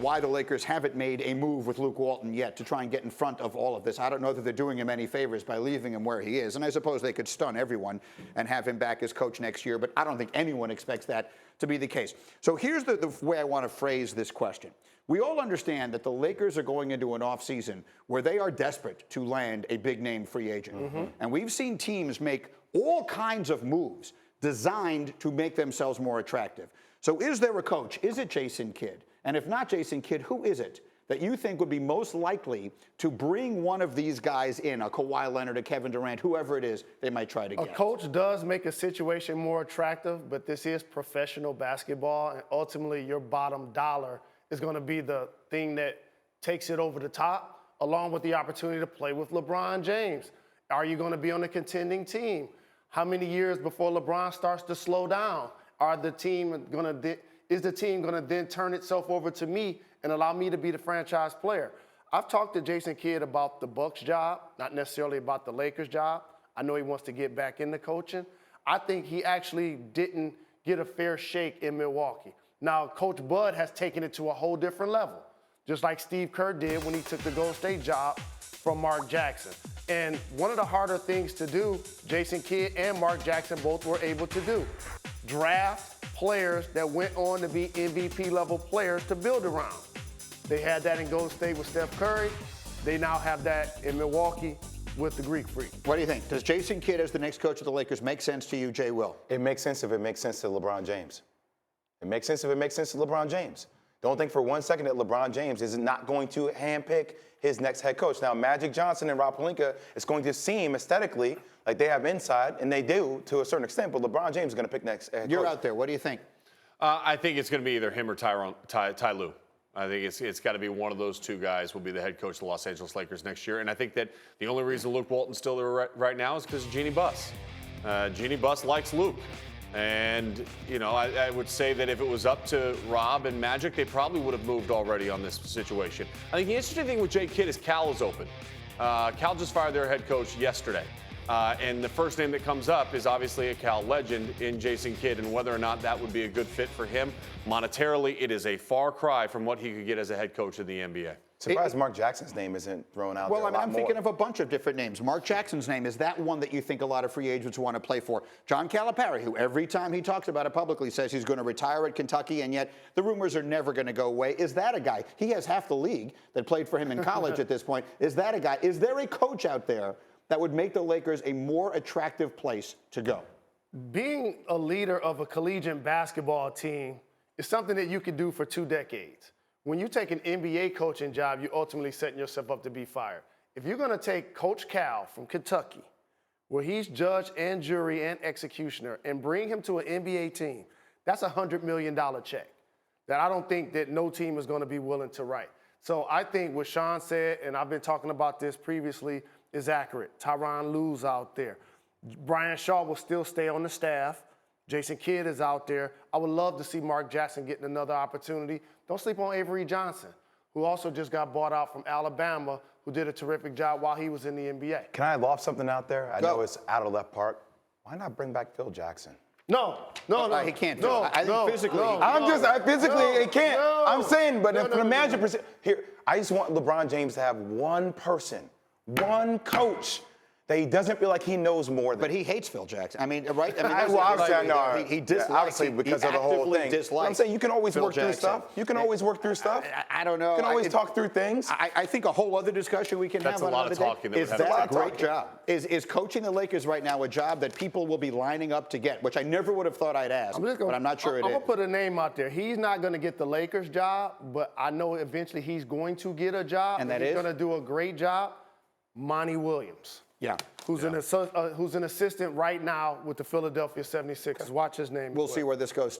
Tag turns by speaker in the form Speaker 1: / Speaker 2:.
Speaker 1: why the Lakers haven't made a move with Luke Walton yet to try and get in front of all of this. I don't know that they're doing him any favors by leaving him where he is. And I suppose they could stun everyone and have him back as coach next year, but I don't think anyone expects that to be the case. So here's the way I want to phrase this question. We all understand that the Lakers are going into an offseason where they are desperate to land a big-name free agent. And we've seen teams make all kinds of moves designed to make themselves more attractive. So is there a coach? Is it Jason Kidd? And if not Jason Kidd, who is it that you think would be most likely to bring one of these guys in, a Kawhi Leonard, a Kevin Durant, whoever it is they might try to get?
Speaker 2: A coach does make a situation more attractive, but this is professional basketball, and ultimately your bottom dollar is going to be the thing that takes it over the top, along with the opportunity to play with LeBron James. Are you going to be on a contending team? How many years before LeBron starts to slow down? Is the team going to then turn itself over to me and allow me to be the franchise player? I've talked to Jason Kidd about the Bucks job, not necessarily about the Lakers job. I know he wants to get back into coaching. I think he actually didn't get a fair shake in Milwaukee. Now, Coach Bud has taken it to a whole different level, just like Steve Kerr did when he took the Golden State job from Marc Jackson. And one of the harder things to do, Jason Kidd and Marc Jackson both were able to do, draft players that went on to be MVP-level players to build around. They had that in Golden State with Steph Curry. They now have that in Milwaukee with the Greek Freak.
Speaker 1: What do you think? Does Jason Kidd as the next coach of the Lakers make sense to you, Jay Will?
Speaker 3: It makes sense if it makes sense to LeBron James. It makes sense if it makes sense to LeBron James. Don't think for 1 second that LeBron James is not going to handpick his next head coach. Now, Magic Johnson and Rob Pelinka, it's going to seem aesthetically like they have inside, and they do to a certain extent, but LeBron James is going to pick next head coach.
Speaker 1: You're out there. What do you think?
Speaker 4: I think it's going to be either him or Ty Lue. I think it's got to be one of those two guys will be the head coach of the Los Angeles Lakers next year. And I think that the only reason Luke Walton's still there right now is because of Jeannie Buss. Jeannie Buss likes Luke. And, you know, I would say that if it was up to Rob and Magic, they probably would have moved already on this situation. I think the interesting thing with Jay Kidd is Cal is open. Cal just fired their head coach yesterday. And the first name that comes up is obviously a Cal legend in Jason Kidd, and whether or not that would be a good fit for him. Monetarily, it is a far cry from what he could get as a head coach in the NBA.
Speaker 3: Surprised Marc Jackson's name isn't thrown out there.
Speaker 1: Well, I'm thinking of a bunch of different names. Marc Jackson's name, is that one that you think a lot of free agents want to play for? John Calipari, who every time he talks about it publicly says he's going to retire at Kentucky, and yet the rumors are never going to go away. Is that a guy? He has half the league that played for him in college at this point. Is that a guy? Is there a coach out there that would make the Lakers a more attractive place to go?
Speaker 2: Being a leader of a collegiate basketball team is something that you could do for 2 decades. When you take an NBA coaching job, you're ultimately setting yourself up to be fired. If you're going to take Coach Cal from Kentucky, where he's judge and jury and executioner, and bring him to an NBA team, that's a $100 million check that I don't think that no team is going to be willing to write. So I think what Sean said, and I've been talking about this previously, is accurate. Tyronn Lue's out there. Brian Shaw will still stay on the staff. Jason Kidd is out there. I would love to see Marc Jackson getting another opportunity. Don't sleep on Avery Johnson, who also just got bought out from Alabama, who did a terrific job while he was in the NBA.
Speaker 3: Can I loft something out there? I know it's out of left park. Why not bring back Phil Jackson?
Speaker 2: No.
Speaker 1: He can't do it. I think physically.
Speaker 3: It can't. I'm saying, but from the manager perspective, here, I just want LeBron James to have one person, one coach that he doesn't feel like he knows more than.
Speaker 1: But he hates Phil Jackson. I mean, right? I mean,
Speaker 3: obviously,
Speaker 1: he dislikes
Speaker 3: obviously because of the whole thing. I'm saying you can always work through stuff. You can always work through stuff.
Speaker 1: I don't know.
Speaker 3: You can always talk through things.
Speaker 1: I think a whole other discussion we can have
Speaker 4: a lot of talking.
Speaker 1: Is that a great job? Is coaching the Lakers right now a job that people will be lining up to get, which I never would have thought I'd ask, but I'm not sure it is.
Speaker 2: I'm going to put a name out there. He's not going to get the Lakers job, but I know eventually he's going to get a job.
Speaker 1: And that
Speaker 2: he's
Speaker 1: is?
Speaker 2: going to do a great job. Monty Williams.
Speaker 1: Yeah.
Speaker 2: Who's an assistant right now with the Philadelphia 76ers. Watch his name.
Speaker 1: We'll see where this goes.